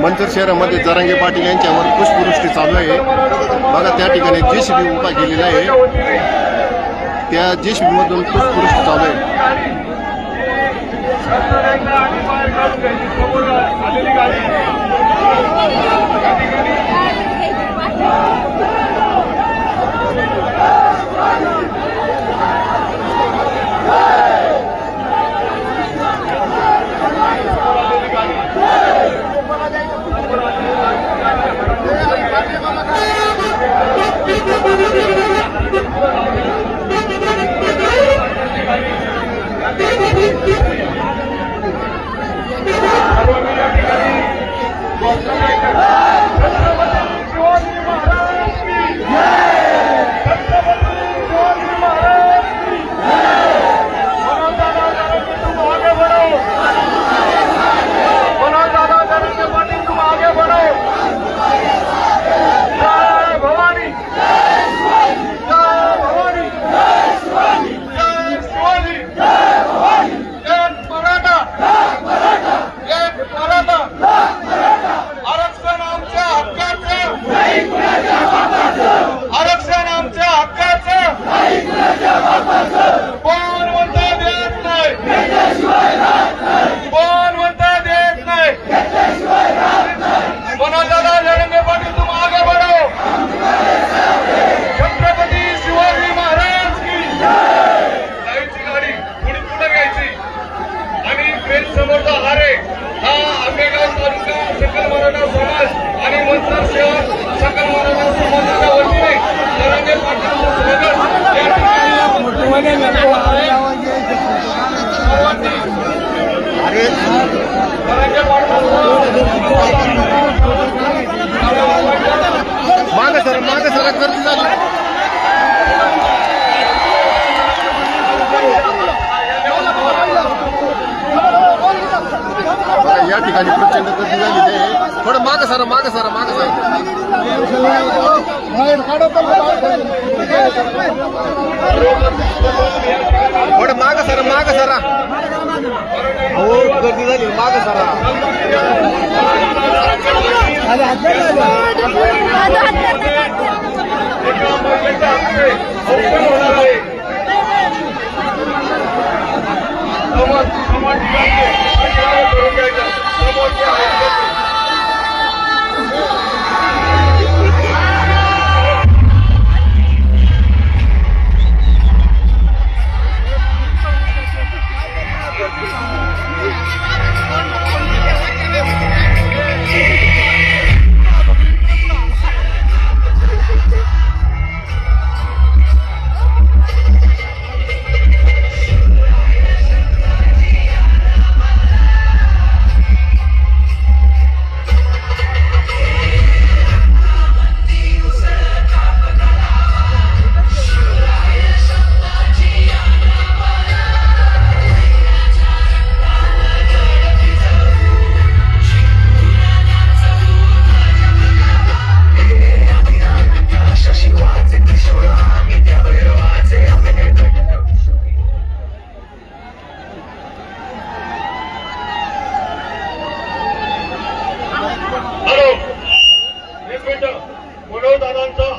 मंचर शहरामध्ये जरांगे पाटील यांच्यावर पुष्पवृष्टी चालू आहे। बघा त्या ठिकाणी जेसीबी उभा केलेला आहे, त्या जेसीबी मधून पुष्पवृष्टी चालू आहे। या ठिकाणी प्रचंड गर्दी झालेली आहे। थोडं मागे सरा, मागे सरा, मागे सरा, थोडं मागे सरा, मागे सरा, हो गर्दी झाली, मागे सरा।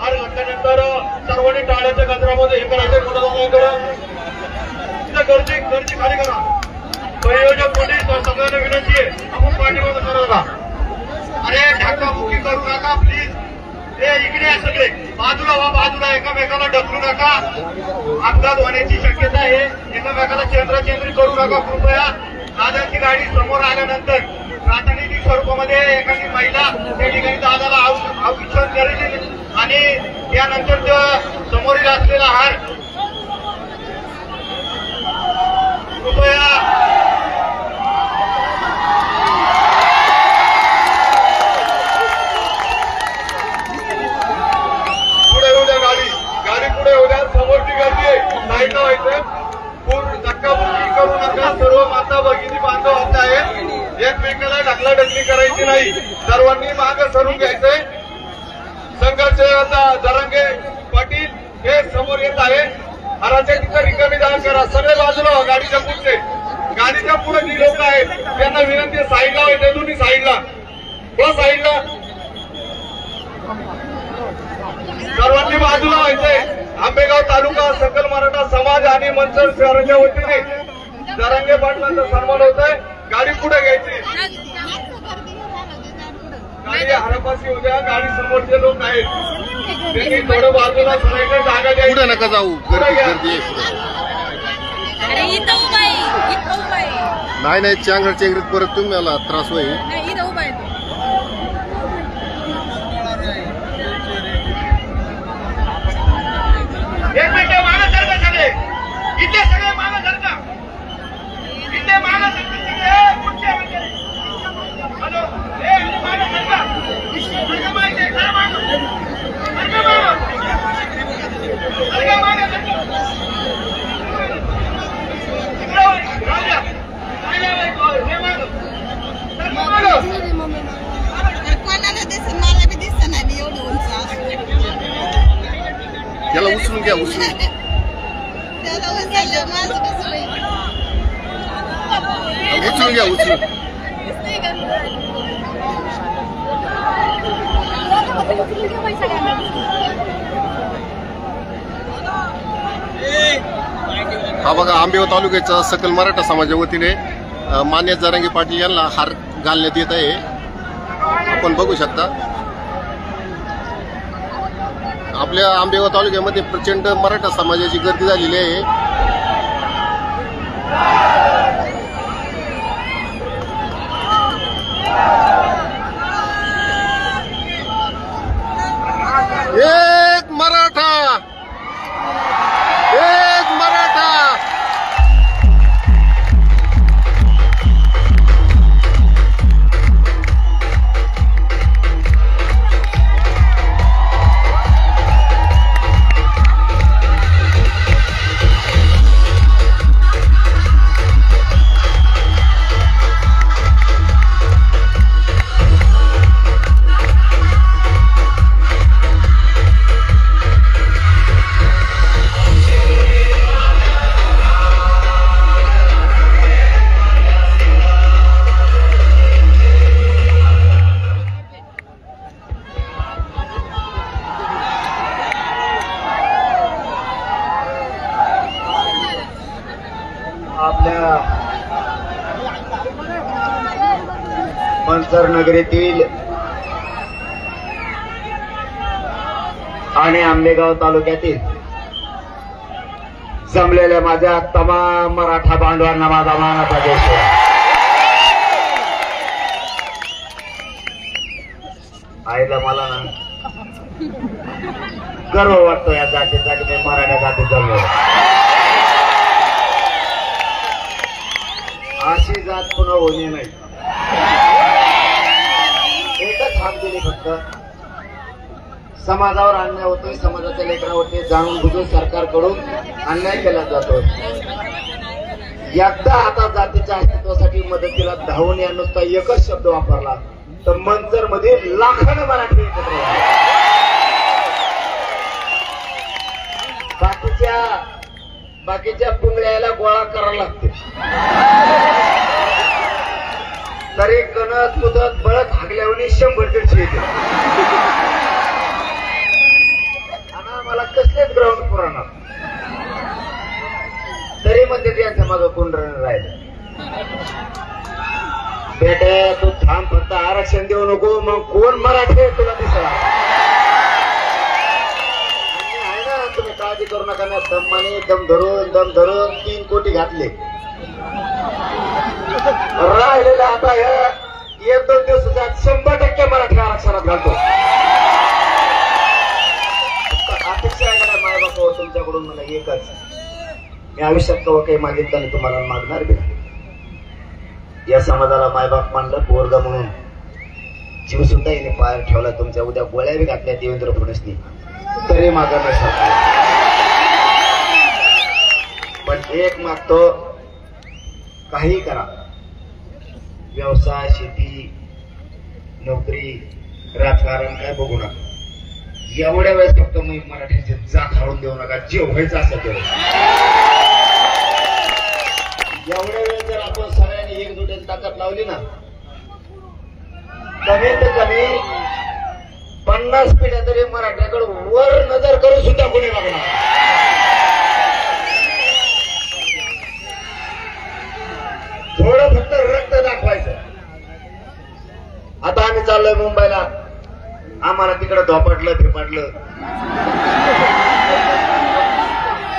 हार घातल्यानंतर सर्वांनी टाळ्याच्या गजरामध्ये हे करायचं, गर्दी खाली करा। संयोजक मोठी सगळ्यांना विनंती आहे, आपण पाठीमागे करू नका, अरे ढाकाबुकी करू नका प्लीज। हे इकडे आहे सगळे, बाजूला व्हा, बाजूला, एकामेकाला ढकलू नका, अपघात होण्याची शक्यता आहे, एकामेकाला चेंद्राचेंद्री करू नका कृपया। दादाची गाडी समोर आल्यानंतर प्रातिनिधिक स्वरूपामध्ये एखादी महिला त्या ठिकाणी दादाला औक्षण करेल आणि त्यानंतर समोरील असलेला हार कृपया पुढे येऊ द्या, गाडी पुढे येऊ द्या, समोरची गर्दी आहे, साईडला व्हायचं, पूर्ण धक्काबुक्की करू नका। सर्व माता भगिनी बांधव होत आहेत, एकमेकाला ढकलाढकली करायची नाही, सर्वांनी मागे सरून घ्यायचंय। संघर्ष जरांगे पाटील हे समोर येत आहे, हाराच्या तिथं रिकामी जागा करा, सगळे बाजूला गाडीच्या पुढचे, गाडीच्या पुढे जी लोक आहेत त्यांना विनंती साईडला व्हायचं, दोन्ही साईडला तो साईडला सर्वांनी बाजूला व्हायचंय. आंबेगाव तालुका सकल मराठा समाज आणि मंचर शहराच्या वतीने जरांगे पाटलांचा सन्मान होत आहे. गाडी पुढे घ्यायची. गाडी हरपाशी उद्या. गाडी समोरचे लोक आहेत त्यांनी थोडं बाजूला सरायचं, जागा द्यायची. पुढे नका जाऊ, गर्दी नाही चांगलं चेंगरीत परत तुम्हाला त्रास होईल. एक मिनिट मागासारखं सगळे इथे, सगळे मागासारखं इथे, मागासारखं सगळे कुठचे म्हणजे हॅलो हे मागासारखं सगळं माहिती आहे. खरं माग सगळं माग कोणाला दिसत, मला बी दिसत नाही एवढं उंच. याला उचलून घ्या, उचलून त्याला उचललं माझं कसं होईल? उचलून घ्या, उचलून. हा बघा आंबेगाव तालुक्याच्या सकल मराठा समाजाच्या वतीने मान्य जरांगे पाटील यांना हार घालण्यात येत आहे. आपण बघू शकता आपल्या आंबेगाव तालुक्यामध्ये प्रचंड मराठा समाजाची गर्दी झालेली आहे. एक मराठा, एक मराठा. आपल्या मंचर नगरीतील आणि आंबेगाव तालुक्यातील जमलेल्या माझ्या तमाम मराठा बांधवांना माझा मानाचा देश. आईला मला ना गर्व वाटतो या जातीचा की मी मराठा जातीत जमलो. अशी जात पुन्हा होणे नाही. एकच हात दिली फक्त. समाजावर अन्याय होतोय, समाजाच्या लेकरावरती जाणून बुजून सरकारकडून अन्याय केला जातो. एकदा आता जातीच्या अस्तित्वासाठी मदतीला धावून या नुसता एकच शब्द वापरला तर मंचर मध्ये लाखानं मराठी एकत्र बाकीच्या पुंगळ्याला गोळा करायला लागते. तरी कणत मुदत बळत हागल्यावर 100 येते. आणि मला कसलेच ग्राउंड पुराणार तरी म्हणते त्यांच्या मागं कोण राहिलं. बेटे तू थांब, फक्त आरक्षण देऊ नको, मग कोण मराठी तुला दिसला. आहे ना, तुम्ही काळजी करू नका ना. दमाने दम धरून 3 कोटी घातले. राहिलेला आता 1-2 दिवसाच्या 100% मराठी आरक्षणात घालतो. अपेक्षा आहे का माय बापा तुमच्याकडून? मला एकच, मी आयुष्यात कवा काही मागितलं नाही, तुम्हाला मागणार बी. या समाजाला मायबाप मानलं, पोरगा म्हणून जीव सुद्धा येणे पायर ठेवला तुमच्या. उद्या गोळ्या बी घातल्या देवेंद्र फडणवीसनी तरी मागं नाही सरकार. पण एक मागतो, काही करा, व्यवसाय, शेती, नोकरी, राजकारण काय बघू नका. एवढ्या वेळेस फक्त मी मराठीचे जात हरून देऊ नका. जे व्हायचं असेल तेवढं. एवढ्या वेळेस जर आपण सगळ्यांनी एकजुटीने ताकद लावली ना कमीत कमी 50 पिढ्या तरी मराठ्याकडे वर नजर करू सुद्धा कोणी लागणार. थोडं फक्त रक्त दाखवायचं. आता आम्ही चाललोय मुंबईला, आम्हाला तिकडे धोपटलं फिरपटलं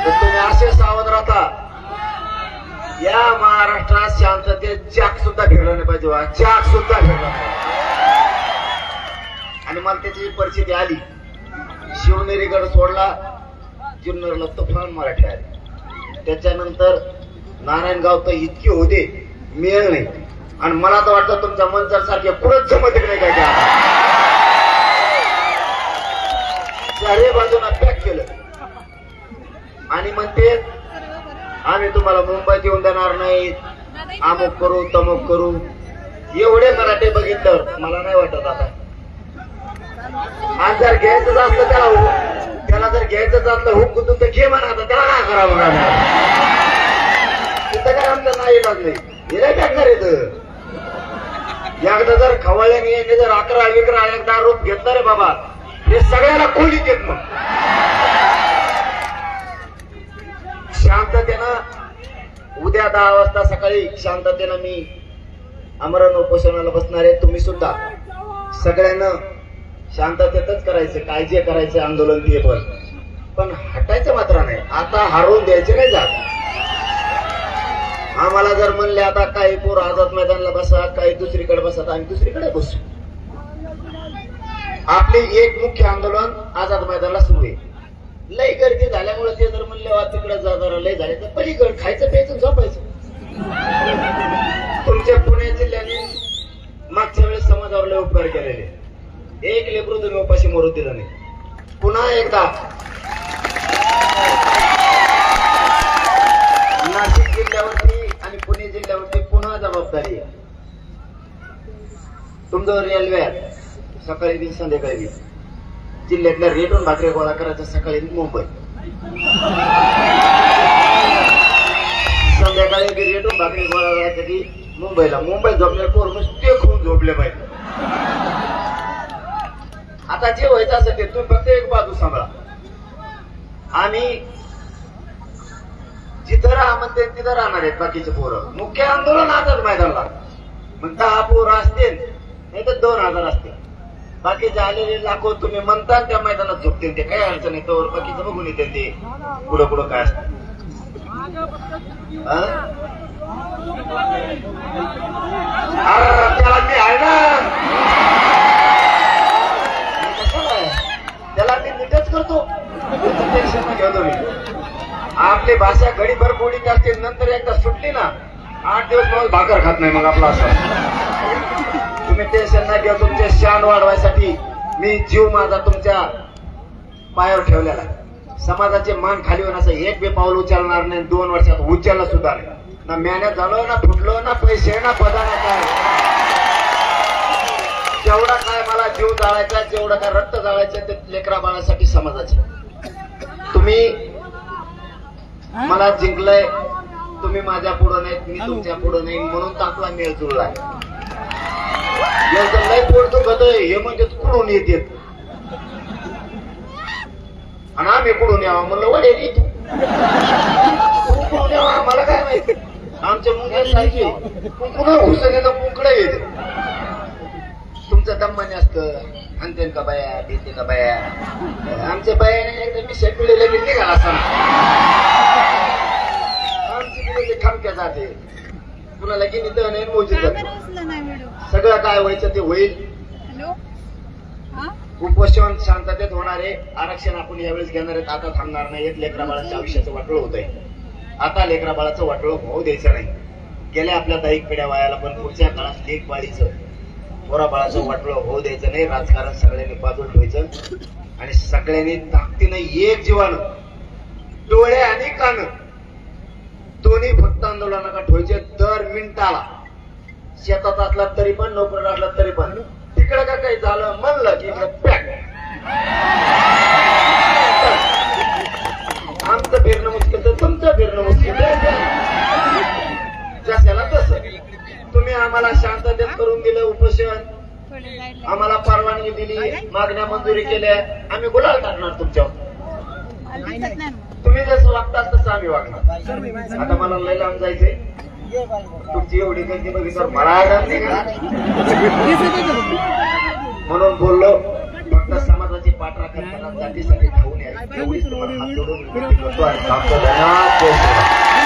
तर तुम्ही असे सावध राहता. या महाराष्ट्रात शांततेत चाक सुद्धा फिरलं नाही पाहिजे, चाक सुद्धा फिरलं नाही. आणि मला त्याची परिस्थिती आली. शिवनेरीगड सोडला, जुन्नरला तुफान मराठी आली. त्याच्यानंतर नारायणगाव तर इतकी होते मिळेल नाही. आणि मला तर वाटतं तुमच्या मंचर सारखे पुढंच जमत नाही काय काय. चारही बाजूला पॅक केलं आणि म्हणते आम्ही तुम्हाला मुंबईत येऊन देणार नाही, अमुक करू तमुक करू. एवढे मराठी बघितल्यावर मला नाही वाटत आता. आज जर घ्यायचंच असतं त्याला जर घ्यायचंच असलं हुक गुतून तर घे म्हणा. आता त्याला काय करावं तिथं काय आमचं नाही येणार नाही. हे काय टाकणार येत. एकदा जर खवळल्याने जर 11-11 एकदा रूप घेतलं रे बाबा, हे सगळ्याला खोलीत येत. मग शांततेनं उद्या 10 वाजता सकाळी शांततेनं मी आमरण उपोषणाला बसणार आहे. तुम्ही सुद्धा सगळ्यांना शांततेतच करायचं, काय जे करायचं आंदोलन ते पण हटायचं मात्र नाही. आता हारून द्यायचे नाही जात. आम्हाला जर म्हणले आता काही पोर आझाद मैदानला बसा, काही दुसरीकडे बसा, आम्ही दुसरीकडे बसू. आपले एक मुख्य आंदोलन आझाद मैदानला सुरू आहे. लय गर्दी झाल्यामुळे ते जर म्हणले तिकडे जरा लय झाले तर पलीकडे खायचं प्यायचं झोपायचं. तुमच्या पुणे जिल्ह्याने मागच्या वेळेस समाजावर लय उपकार केलेले. एक लेकरू तुम्ही उपाशी मरू दिलं नाही. पुन्हा एकदा नाशिक जिल्ह्यावरती आणि पुणे जिल्ह्यावरती पुन्हा जबाबदारी आहे. तुमचं रेल्वे सकाळी दिन संध्याकाळी दिन जिल्ह्यातल्या रेटून भाकरी गोळा करायचं. सकाळी मुंबई, संध्याकाळी रेटून भाकरी गोळा करायसाठी मुंबईला. मुंबईत झोपले पोर नुसते खून झोपले पाहिजे. आता जे व्हायचं असेल ते तुम्ही फक्त एक बाजू सांभाळा. आम्ही जिथं राहा म्हणते तिथं राहणार आहेत बाकीचे पोरं. मुख्य आंदोलन आझाद मैदानला. मग 10 पोरं असतील नाही तर 2000 असतील. बाकीचे आलेले लाखो तुम्ही म्हणता त्या मैदानात झोपतील. ते काही अडचण नाही. तर बाकीचं बघून येते ते पुढं पुढं काय असतं. त्याला मी आहे ना, त्याला मी नीटच करतो. टेन्शन घेतो मी. आपली भाषा घडीभर बोलीत असते, नंतर एकदा सुटली ना 8 दिवस मग भाकर खात नाही. मग आपला असं तुम्ही टेन्शन नाही घ्या. तुमचे शान वाढवायसाठी मी जीव माझा तुमच्या पायावर ठेवलेला आहे. समाजाचे मान खाली होऊन असं एक बी पाऊल उचलणार नाही. 2 वर्षात उचलला सुद्धा नाही. ना मेहनत झालो ना फुटलो ना पैसे ना पदा ना काय. जेवढा काय मला जीव जाळायचा, जेवढा काय रक्त जाळायचं ते लेकरा बाळासाठी समाजाचे. तुम्ही मला जिंकलंय, तुम्ही माझ्या पुढं नाहीत, मी तुमच्या पुढं नाही. म्हणून तर आपला मेळ जुळलाय. लय पोट दुखतोय हे म्हणजे कुठून येते आणि आम्ही कुठून यावं म्हणलं. वडे तू कुठून यावं आम्हाला काय माहिती. आमच्या मुंगे सारखे पुन्हा हुसने तर पुंकडे येते. तुमचं दम्माने असतं. आणते का बाया देते का बाया. आमच्या बायाने एकदम मी शेपिलेले की निघाला असताना आमची खमक्या जाते. कुणाला की नित नाही मोजी जाते. सगळं काय व्हायचं ते होईल. उपोषण शांततेत होणारे. आरक्षण आपण यावेळेस घेणार आहेत. आता थांबणार नाही. एक लेकरा बाळाच्या आयुष्याचं वाटोळ होत आहे. आता लेकरा बाळाचं वाटोळ होऊ द्यायचं नाही. गेल्या आपल्या 10 पिढ्या वयाला पण पुढच्या काळात लेक बाळीचं पोरा बाळाचं वाटोळ होऊ द्यायचं नाही. राजकारण सगळ्यांनी बाजूला ठेवायचं आणि सगळ्यांनी ताकदीनं एक जीवानं डोळे आणि कान दोन्ही फक्त आंदोलनाला ठेवायचे. दर मिनिटाला शेतात असला तरी पण नोकरीला असला तरी पण तिकडं का काही झालं म्हणलं की पॅक. आमचं फिरणं मुश्किल तर तुमचं फिरणं मुश्किल. जशाला तसं तुम्ही आम्हाला शांततेत करून दिलं उपोषण. आम्हाला परवानगी दिली, मागण्या मंजुरी केल्या, आम्ही गुलाल टाकणार तुमच्यावर. तुम्ही जसं वागताल तसं आम्ही वागणार. आता मला लय लांब जायचंय, तुमची एवढी गर्दी बघितल्यावर मला आढळ नाही का म्हणून बोललो. फक्त समाजाची पाठराखण करणार, जातीसाठी धावून यायची एवढीच तुम्हाला हात जोडून विनंती करतो आणि सांगतो धन्यवाद. जय श्रीराम.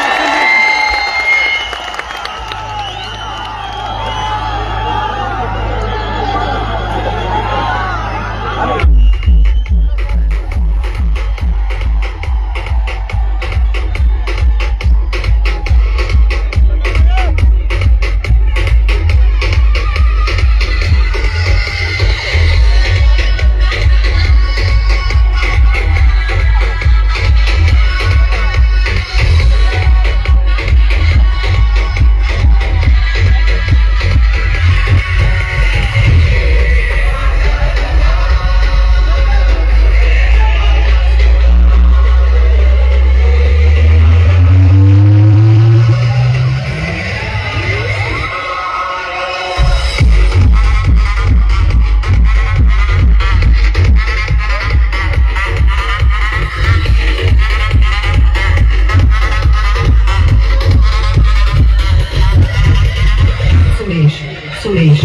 सुरेश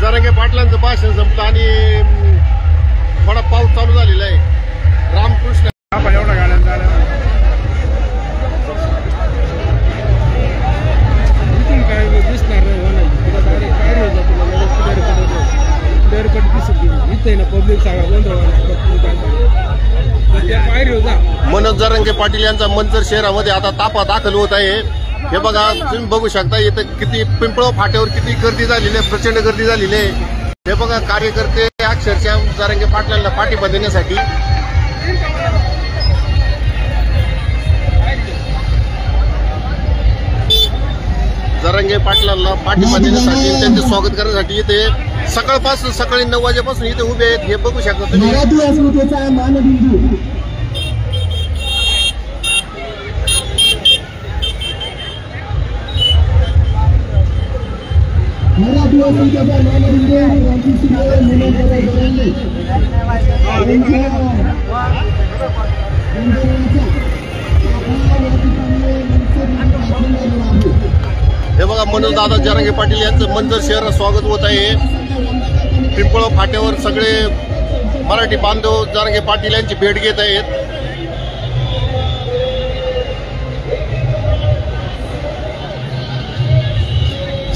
जरांगे पाटलांचं भाषण संपलं आणि थोडा पाऊस चालू झालेला आहे. रामकृष्ण आपण एवढा गाड्यात जाणार इथून काय दिसणार नाही. तुला डायरेक्ट काय नाही जात, तुला डायरेक्ट दिसत इथे ना पब्लिक सगळा गोंधळ पायरी होता. मनोज जरांगे पाटील यांचा मंचर शहरामध्ये आता तापा दाखल होत आहे. हे बघा, तुम्ही बघू शकता इथं किती पिंपळ फाट्यावर किती गर्दी झालेली आहे, प्रचंड गर्दी झालेली आहे. हे बघा कार्यकर्ते अक्षरशः जरांगे पाटलांना पाठिंबा देण्यासाठी जरांगे पाटलांना पाठिंबा देण्यासाठी त्यांचे स्वागत करण्यासाठी इथे सकाळपासून सकाळी 9 वाजेपासून इथे उभे आहेत. हे बघू शकता तुम्ही. मराठी अस्मितेचा मानबिंदू मराठी अस्मितेचा मानबिंदू रामकृष्ण हे बघा मनोज दादा जरांगे पाटील यांचं मंजर शहरात स्वागत होत आहे. पिंपळ फाट्यावर सगळे मराठी बांधव जरांगे पाटील यांची भेट घेत आहेत.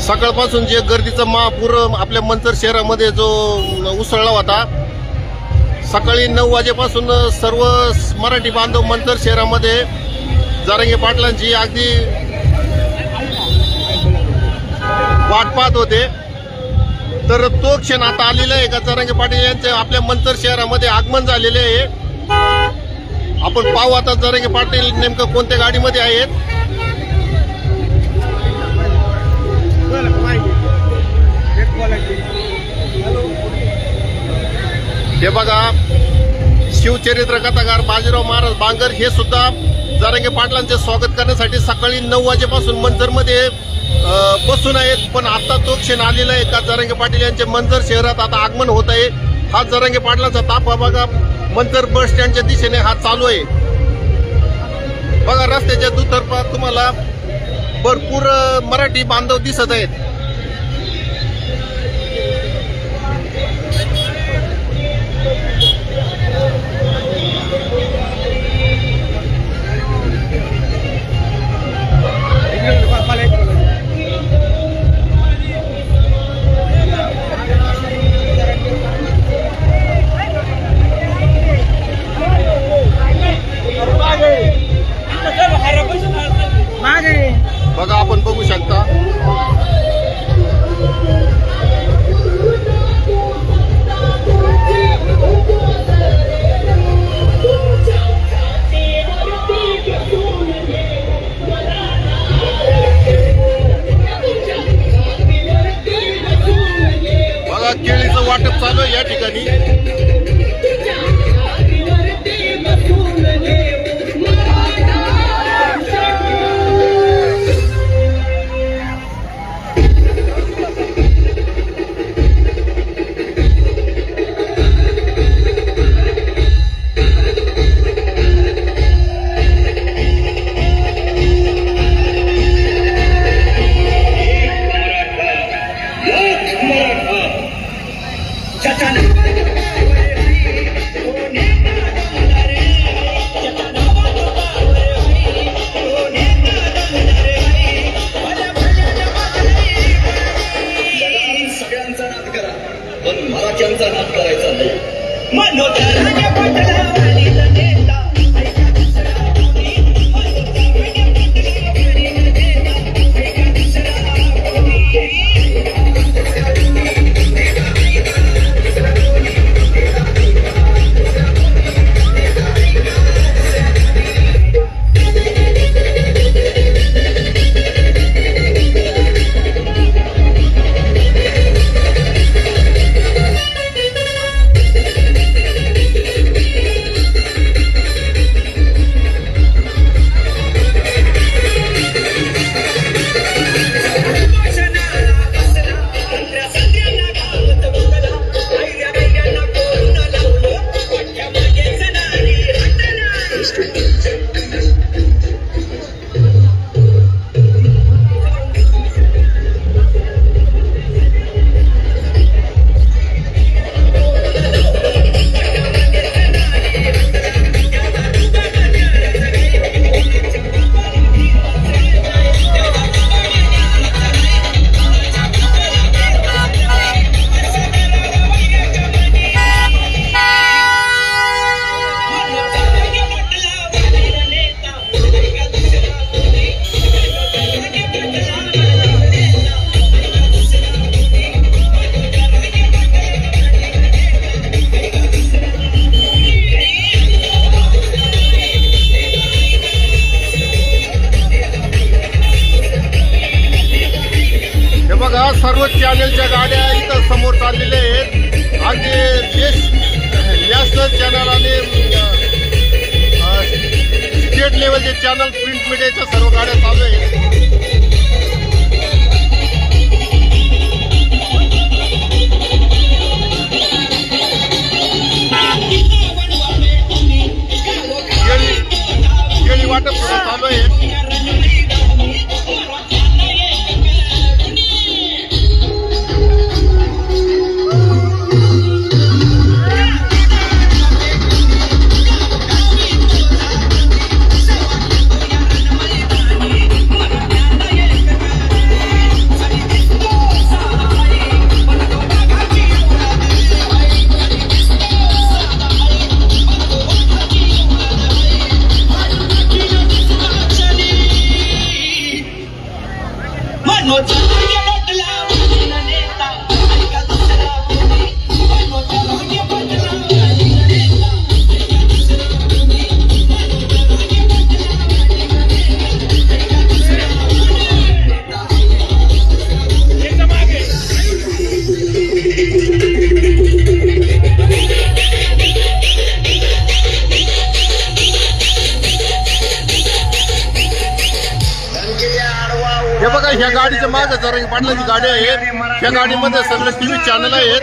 सकाळपासून जे गर्दीचा महापूर आपल्या मंचर शहरामध्ये जो उसळला होता, सकाळी 9 वाजेपासून सर्व मराठी बांधव मंचर शहरामध्ये जरांगे पाटलांची अगदी वाट पाहत होते. तर तो क्षण आता आलेला आहे का जरांगे पाटील यांचे आपल्या मंचर शहरामध्ये आगमन झालेले आहे. आपण पाहू आता जरांगे पाटील नेमकं कोणत्या गाडीमध्ये आहेत. हे बघा शिवचरित्र कथाकार बाजीराव महाराज बांगर हे सुद्धा जरांगे पाटलांचे स्वागत करण्यासाठी सकाळी 9 वाजेपासून मंचरमध्ये बसून आहेत. पण आता तो क्षण आलेला आहे का जरांगे पाटील यांचे मंचर शहरात आता आगमन होत आहे. हा जरांगे पाटलांचा ताफा बघा मंचर बस स्टँडच्या दिशेने हा चालू आहे. बघा रस्त्याच्या दुतर्फा तुम्हाला भरपूर मराठी बांधव दिसत आहेत. बघा आपण बघू शकता बघा केळीचं वाटप चालू आहे या ठिकाणी. मराठ्यांचा नाद करायचा नाही. नॅशनल चॅनल आणि स्टेट लेवलचे चॅनल प्रिंट मीडियाच्या सर्व गाड्या चालू आहेत. केळी वाटप सुद्धा चालू आहे. हे बघा, ह्या गाडीच्या मागे जरांगे पाटलाची गाडी आहे. ह्या गाडीमध्ये सगळे टीव्ही चॅनल आहेत.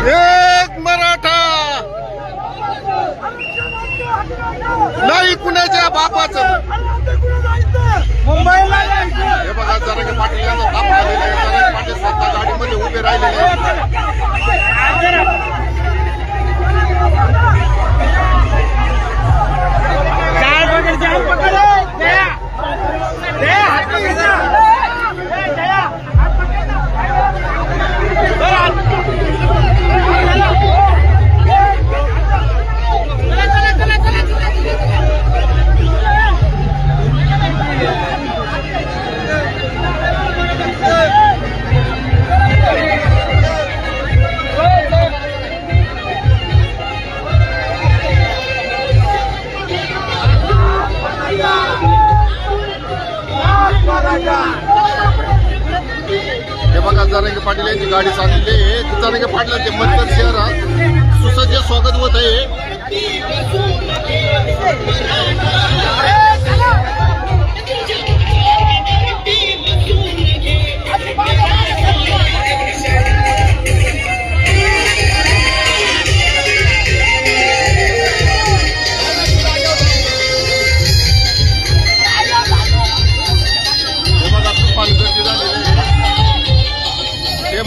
एक मराठा नाही कुणाच्या बापाचं. मुंबईला हे बघा, जरांगे पाटील यांचा ताप आलेला आहे. जरांगे पाटील स्वतः गाडीमध्ये उभे राहिलेले आहेत. हे बघा, जरांगे पाटील यांची गाडी चाललेली आहे. जरांगे पाटलांचे मंतर शहरात सुसज्ज स्वागत होत आहे.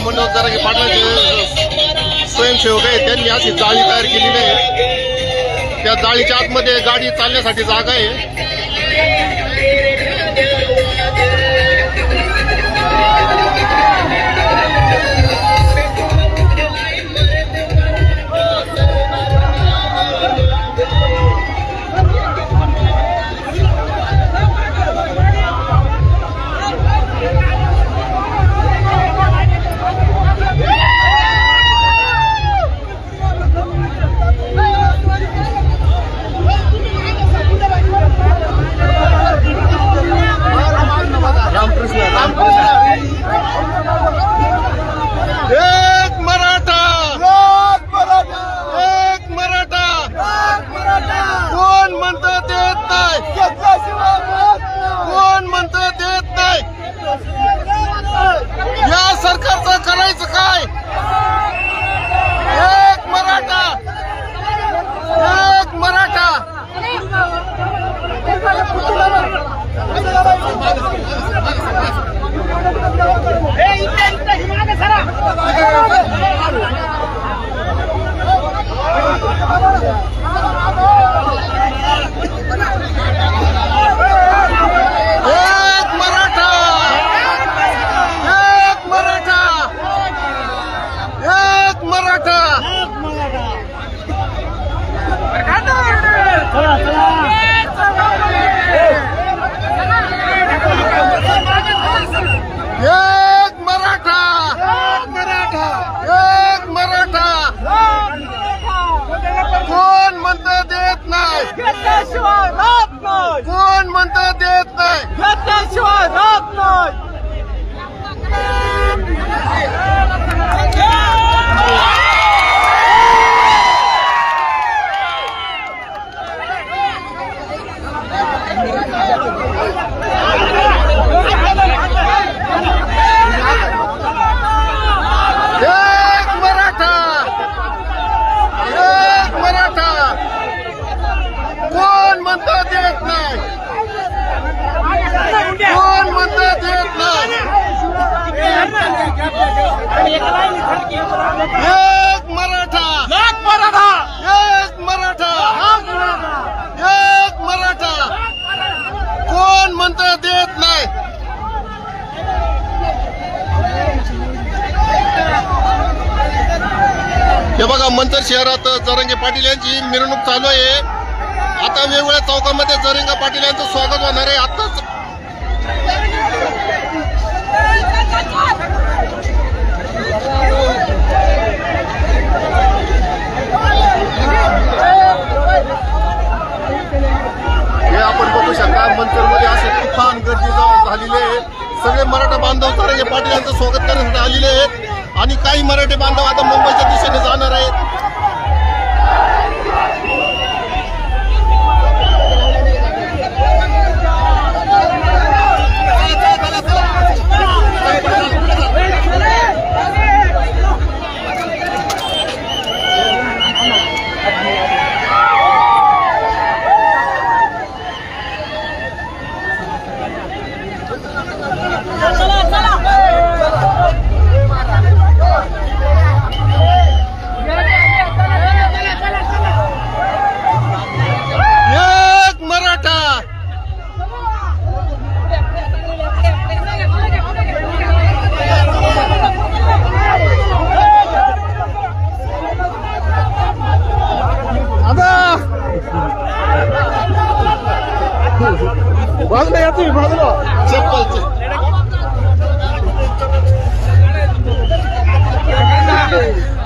मनोज जरांगे पाटलाचे स्वयंसेवक आहे, त्यांनी अशी जाळी तयार केलेली आहे. त्या जाळीच्या आतमध्ये गाडी चालण्यासाठी जागा आहे. कोण म्हणतं देत नाही? कोण म्हणतं देत नाही? एक मराठा, एक मराठा, एक मराठा, एक मराठा. कोण म्हणतं देत नाही? हे बघा, मंचर शहरात जरांगे पाटील यांची मिरवणूक चालू आहे. आता वेगवेगळ्या चौकामध्ये जरांगे पाटील यांचं स्वागत होणार आहे. आताच हे आपण बघू शकता, मंचरमध्ये असे तुफान गर्दी झालेली आहे. सगळे मराठा बांधव जरांगे पाटील यांचं स्वागत करण्यासाठी आलेले आहेत आणि काही मराठी बांधव आता मुंबईच्या दिशेने जाणार आहेत.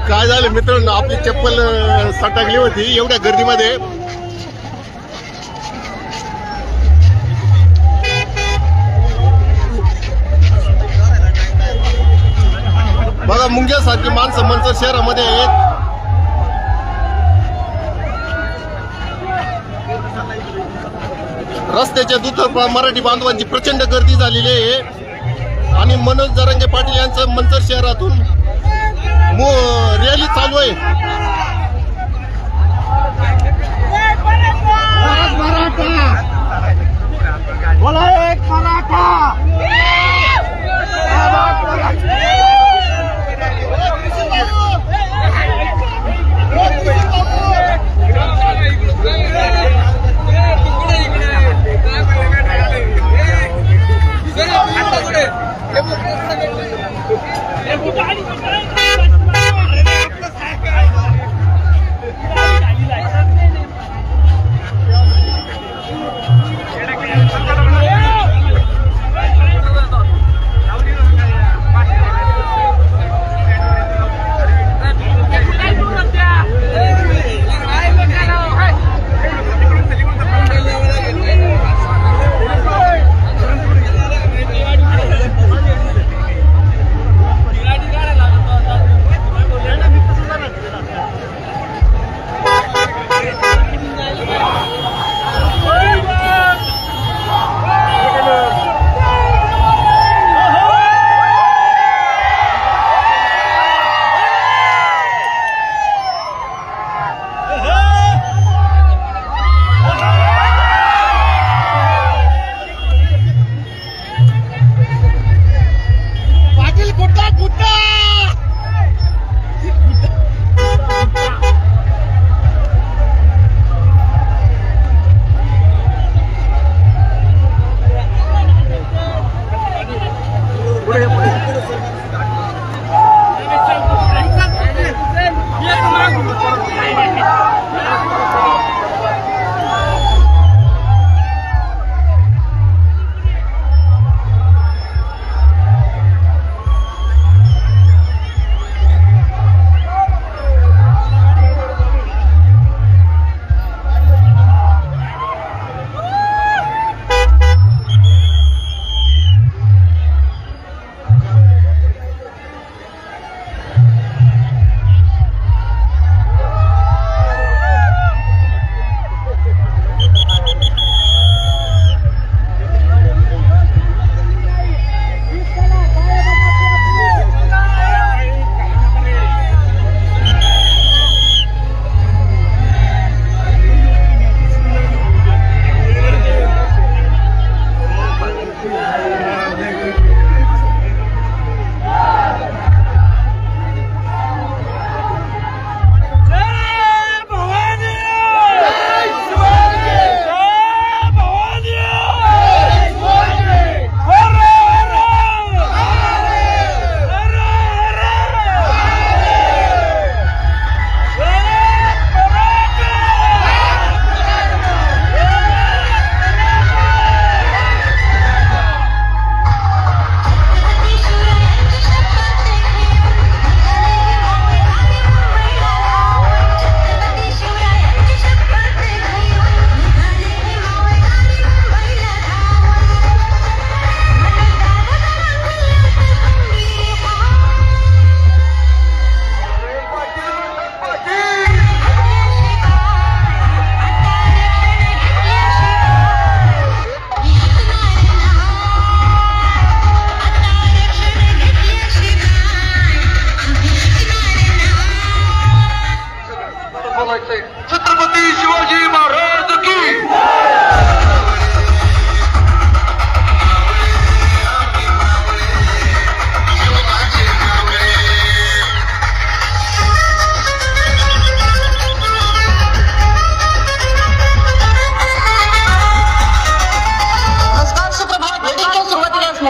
काय झालं मित्रांनो, आपली चप्पल सटकली होती एवढ्या गर्दीमध्ये. बघा, मुंग्यासारखी माणसं मंचर शहरामध्ये आहेत. रस्त्याच्या दुतर्फा मराठी बांधवांची प्रचंड गर्दी झालेली आहे आणि मनोज जरांगे पाटील यांचं मंचर शहरातून रॅली चालू आहे. बोला एक मराठा.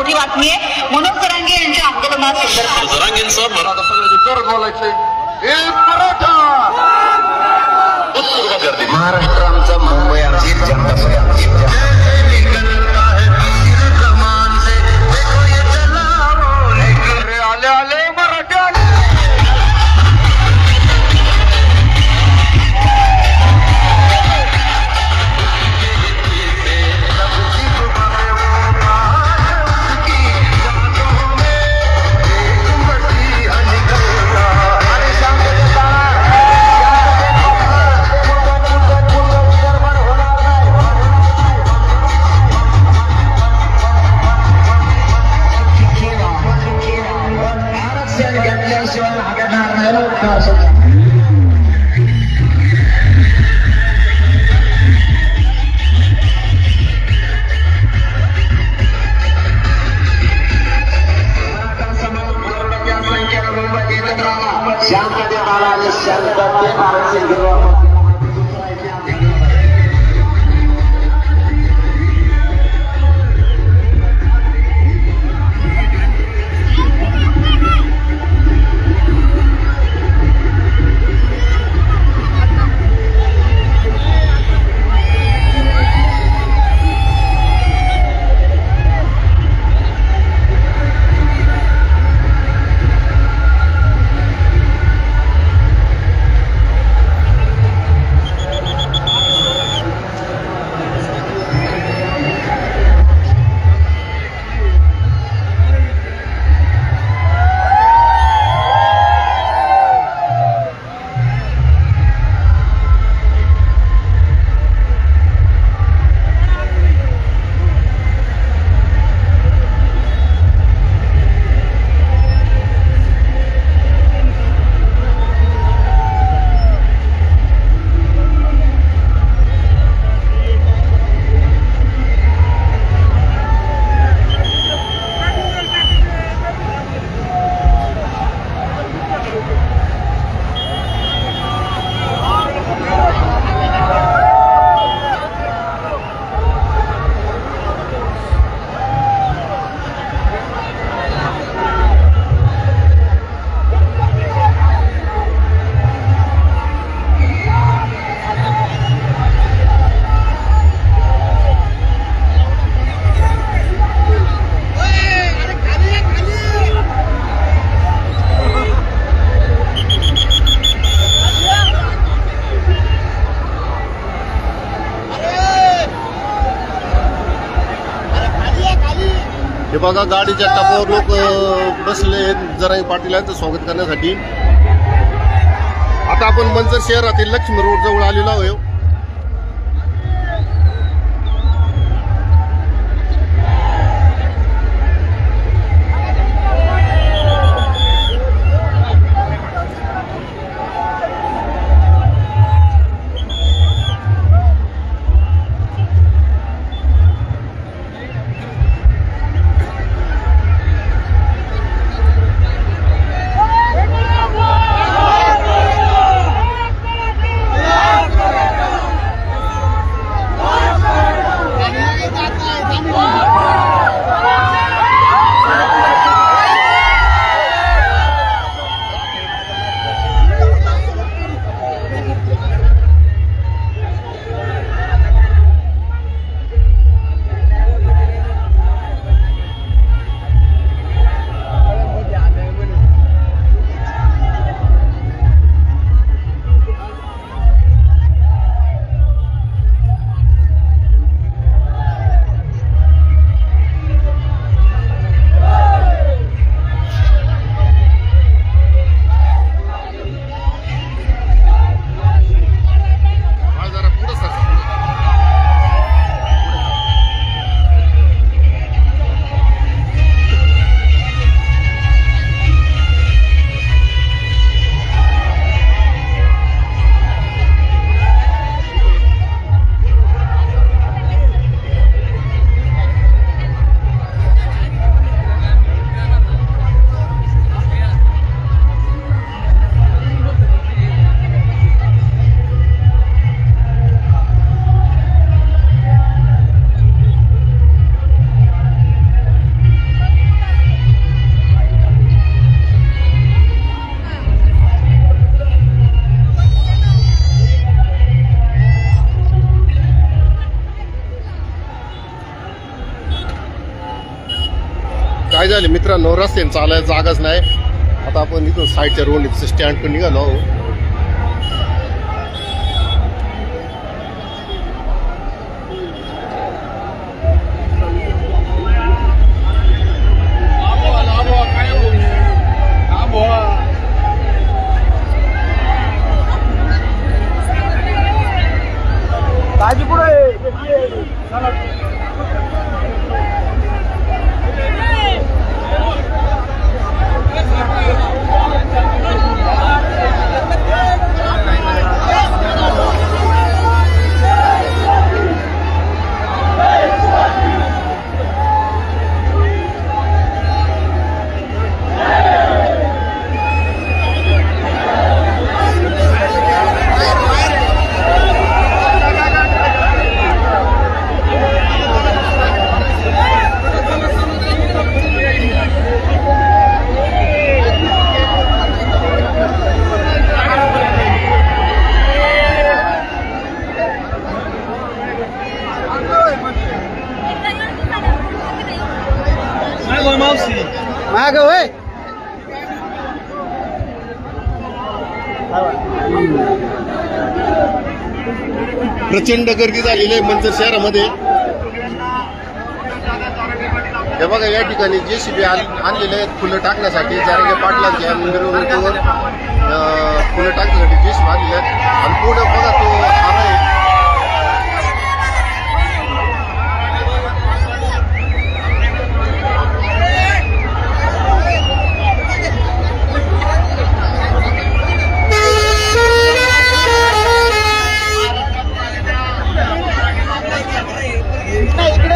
मोठी बातमी आहे. मनोज जरांगे यांच्या आंदोलनासंदर्भात जरांगेंचं मला आता सगळ्याचे जोरात बोलायचंय. महाराष्ट्र आमचा, मुंबई आमची, जनता पुढे आमची. आले आले मराठी आले. हे बघा गाडीच्या टपावर लोक बसले जरांगे पाटील यांचं स्वागत करण्यासाठी. आता आपण मंचर शहरातील लक्ष्मी रोड जवळ आलेलो आहोत. काय झाले मित्रांनो, रस्त्याने चालायला जागाच नाही. आता आपण इथून साईडच्या रोड स्टँडकडे निघालो आहोत. माग होय प्रचंड गर्दी झालेली आहे मंचर शहरामध्ये. हे बघा या ठिकाणी JCB आणलेले आहेत फुलं टाकण्यासाठी. जारंगे पाटलांच्या मिरवणुकीवर फुलं टाकण्यासाठी JCB आणलेले आहेत. आणि पुढे बघा तो हार आहे. इकडे